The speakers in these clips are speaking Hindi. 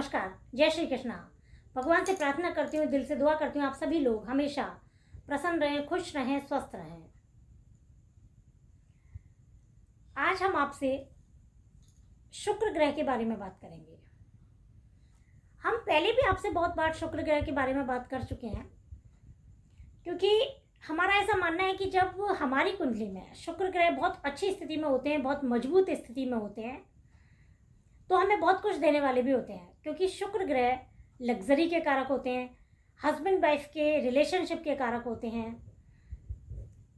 नमस्कार, जय श्री कृष्णा। भगवान से प्रार्थना करती हूँ, दिल से दुआ करती हूँ आप सभी लोग हमेशा प्रसन्न रहें, खुश रहें, स्वस्थ रहें। आज हम आपसे शुक्र ग्रह के बारे में बात करेंगे। हम पहले भी आपसे बहुत बार शुक्र ग्रह के बारे में बात कर चुके हैं, क्योंकि हमारा ऐसा मानना है कि जब हमारी कुंडली में शुक्र ग्रह बहुत अच्छी स्थिति में होते हैं, बहुत मजबूत स्थिति में होते हैं, तो हमें बहुत कुछ देने वाले भी होते हैं। क्योंकि शुक्र ग्रह लग्जरी के कारक होते हैं, हस्बैंड वाइफ के रिलेशनशिप के कारक होते हैं,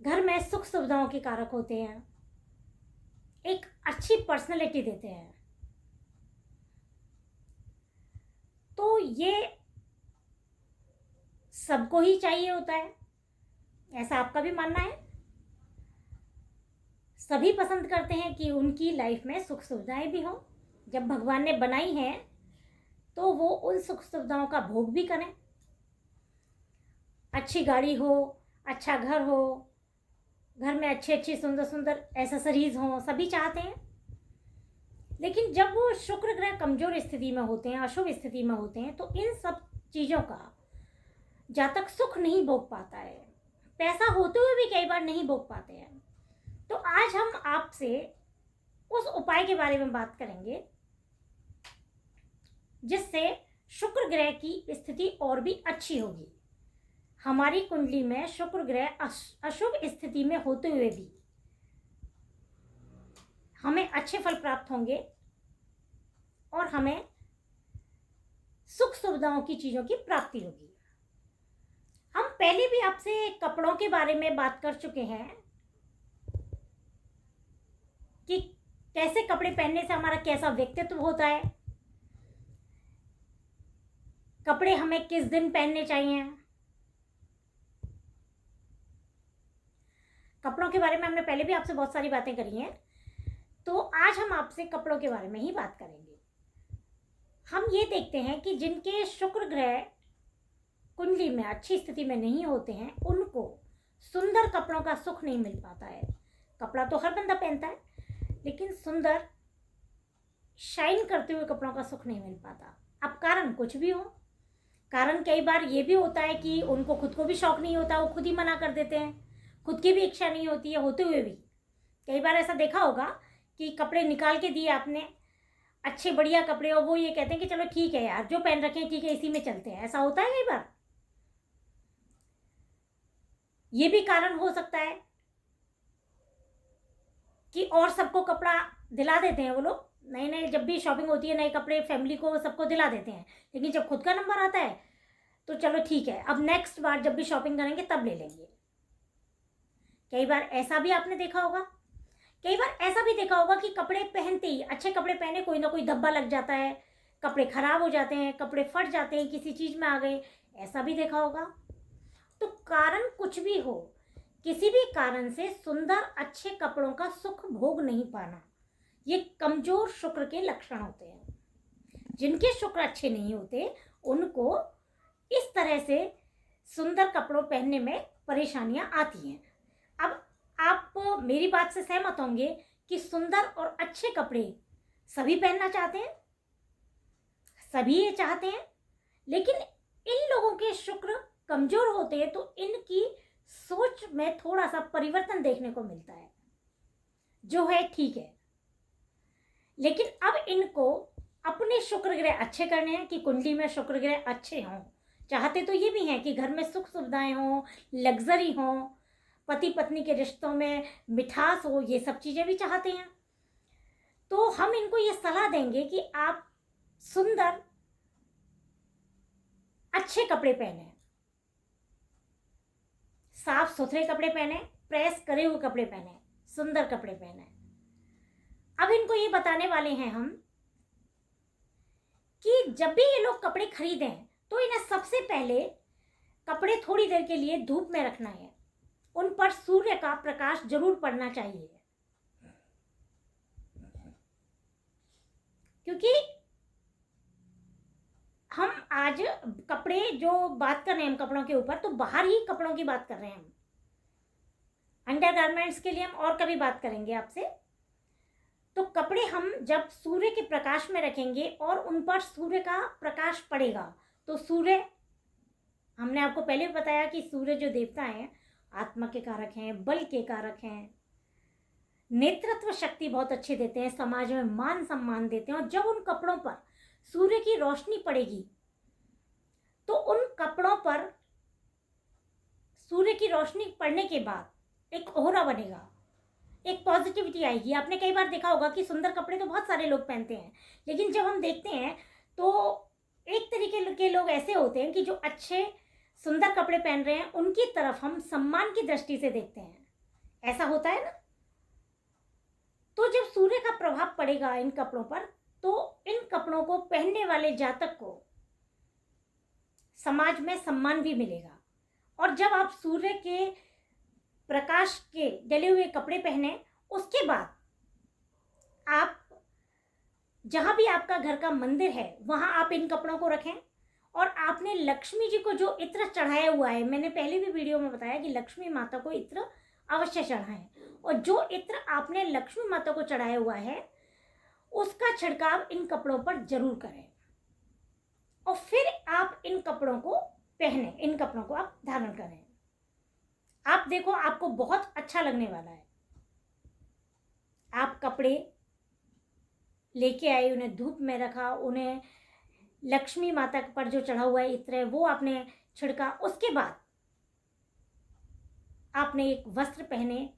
घर में सुख सुविधाओं के कारक होते हैं, एक अच्छी पर्सनैलिटी देते हैं। तो ये सबको ही चाहिए होता है, ऐसा आपका भी मानना है? सभी पसंद करते हैं कि उनकी लाइफ में सुख सुविधाएं भी हों। जब भगवान ने बनाई हैं तो वो उन सुख सुविधाओं का भोग भी करें। अच्छी गाड़ी हो, अच्छा घर हो, घर में अच्छी अच्छी सुंदर सुंदर एसेसरीज हों, सभी चाहते हैं। लेकिन जब वो शुक्र ग्रह कमजोर स्थिति में होते हैं, अशुभ स्थिति में होते हैं, तो इन सब चीज़ों का जातक सुख नहीं भोग पाता है। पैसा होते हुए भी कई बार नहीं भोग पाते हैं। तो आज हम आपसे उस उपाय के बारे में बात करेंगे जिससे शुक्र ग्रह की स्थिति और भी अच्छी होगी। हमारी कुंडली में शुक्र ग्रह अशुभ स्थिति में होते हुए भी हमें अच्छे फल प्राप्त होंगे और हमें सुख सुविधाओं की चीज़ों की प्राप्ति होगी। हम पहले भी आपसे कपड़ों के बारे में बात कर चुके हैं कि कैसे कपड़े पहनने से हमारा कैसा व्यक्तित्व होता है, कपड़े हमें किस दिन पहनने चाहिए। कपड़ों के बारे में हमने पहले भी आपसे बहुत सारी बातें करी हैं, तो आज हम आपसे कपड़ों के बारे में ही बात करेंगे। हम ये देखते हैं कि जिनके शुक्र ग्रह कुंडली में अच्छी स्थिति में नहीं होते हैं, उनको सुंदर कपड़ों का सुख नहीं मिल पाता है। कपड़ा तो हर बंदा पहनता है, लेकिन सुंदर शाइन करते हुए कपड़ों का सुख नहीं मिल पाता। अब कारण कुछ भी हो, कारण कई बार ये भी होता है कि उनको खुद को भी शौक नहीं होता, वो खुद ही मना कर देते हैं, खुद की भी इच्छा नहीं होती है, होते हुए भी। कई बार ऐसा देखा होगा कि कपड़े निकाल के दिए आपने, अच्छे बढ़िया कपड़े, और वो ये कहते हैं कि चलो ठीक है यार, जो पहन रखे हैं ठीक है, इसी में चलते हैं। ऐसा होता है कई बार। ये भी कारण हो सकता है कि और सबको कपड़ा दिला देते हैं वो लोग। नए नए जब भी शॉपिंग होती है, नए कपड़े फैमिली को सबको दिला देते हैं, लेकिन जब खुद का नंबर आता है तो चलो ठीक है, अब नेक्स्ट बार जब भी शॉपिंग करेंगे तब ले लेंगे। कई बार ऐसा भी आपने देखा होगा। कई बार ऐसा भी देखा होगा कि कपड़े पहनते ही, अच्छे कपड़े पहने, कोई ना कोई धब्बा लग जाता है, कपड़े खराब हो जाते हैं, कपड़े फट जाते हैं, किसी चीज़ में आ गए, ऐसा भी देखा होगा। तो कारण कुछ भी हो, किसी भी कारण से सुंदर अच्छे कपड़ों का सुख भोग नहीं पाना, ये कमजोर शुक्र के लक्षण होते हैं। जिनके शुक्र अच्छे नहीं होते, उनको इस तरह से सुंदर कपड़ों पहनने में परेशानियां आती हैं। अब आप मेरी बात से सहमत होंगे कि सुंदर और अच्छे कपड़े सभी पहनना चाहते हैं, सभी ये चाहते हैं, लेकिन इन लोगों के शुक्र कमजोर होते हैं तो इनकी सोच में थोड़ा सा परिवर्तन देखने को मिलता है, जो है ठीक है। लेकिन अब इनको अपने शुक्र ग्रह अच्छे करने हैं कि कुंडली में शुक्र ग्रह अच्छे हों। चाहते तो ये भी हैं कि घर में सुख सुविधाएं हों, लग्जरी हों, पति पत्नी के रिश्तों में मिठास हो, ये सब चीज़ें भी चाहते हैं। तो हम इनको ये सलाह देंगे कि आप सुंदर अच्छे कपड़े पहने, साफ सुथरे कपड़े पहने, प्रेस करे हुए कपड़े पहने, सुंदर कपड़े पहने। अब इनको ये बताने वाले हैं हम कि जब भी ये लोग कपड़े खरीदें तो इन्हें सबसे पहले कपड़े थोड़ी देर के लिए धूप में रखना है। उन पर सूर्य का प्रकाश जरूर पड़ना चाहिए, क्योंकि हम आज कपड़े जो बात कर रहे हैं हम कपड़ों के ऊपर, तो बाहर ही कपड़ों की बात कर रहे हैं हम। अंडरगारमेंट्स के लिए हम और कभी बात करेंगे आपसे। तो कपड़े हम जब सूर्य के प्रकाश में रखेंगे और उन पर सूर्य का प्रकाश पड़ेगा, तो सूर्य, हमने आपको पहले भी बताया कि सूर्य जो देवता हैं आत्मा के कारक हैं, बल के कारक हैं, नेतृत्व शक्ति बहुत अच्छे देते हैं, समाज में मान सम्मान देते हैं। और जब उन कपड़ों पर सूर्य की रोशनी पड़ेगी तो उन कपड़ों पर सूर्य की रोशनी पड़ने के बाद एक ओहरा बनेगा, एक पॉजिटिविटी आएगी। आपने कई बार देखा होगा कि सुंदर कपड़े तो बहुत सारे लोग पहनते हैं, लेकिन जब हम देखते हैं तो एक तरीके के लोग ऐसे होते हैं कि जो अच्छे सुंदर कपड़े पहन रहे हैं उनकी तरफ हम सम्मान की दृष्टि से देखते हैं। ऐसा होता है ना। तो जब सूर्य का प्रभाव पड़ेगा इन कपड़ों पर, तो इन कपड़ों को पहनने वाले जातक को समाज में सम्मान भी मिलेगा। और जब आप सूर्य के प्रकाश के डले हुए कपड़े पहने, उसके बाद आप जहां भी आपका घर का मंदिर है वहां आप इन कपड़ों को रखें। और आपने लक्ष्मी जी को जो इत्र चढ़ाया हुआ है, मैंने पहले भी वीडियो में बताया कि लक्ष्मी माता को इत्र अवश्य चढ़ाएं, और जो इत्र आपने लक्ष्मी माता को चढ़ाया हुआ है उसका छिड़काव इन कपड़ों पर जरूर करें। और फिर आप इन कपड़ों को पहने, इन कपड़ों को आप धारण करें। आप देखो, आपको बहुत अच्छा लगने वाला है। आप कपड़े लेके आए, उन्हें धूप में रखा, उन्हें लक्ष्मी माता पर जो चढ़ा हुआ है इत्र है वो आपने छिड़का, उसके बाद आपने एक वस्त्र पहने,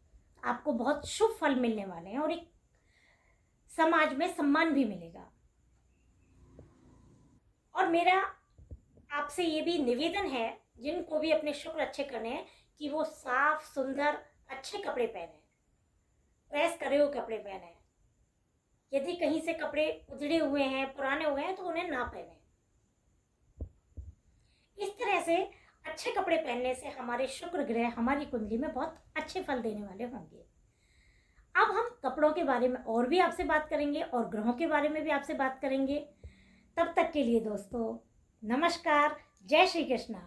आपको बहुत शुभ फल मिलने वाले हैं और एक समाज में सम्मान भी मिलेगा। और मेरा आपसे ये भी निवेदन है, जिनको भी अपने शुक्र अच्छे करने हैं, कि वो साफ सुंदर अच्छे कपड़े पहने, प्रेस करे हुए कपड़े पहने। यदि कहीं से कपड़े उधड़े हुए हैं, पुराने हुए हैं, तो उन्हें ना पहने। इस तरह से अच्छे कपड़े पहनने से हमारे शुक्र ग्रह हमारी कुंडली में बहुत अच्छे फल देने वाले होंगे। अब हम कपड़ों के बारे में और भी आपसे बात करेंगे और ग्रहों के बारे में भी आपसे बात करेंगे। तब तक के लिए दोस्तों नमस्कार, जय श्री कृष्णा।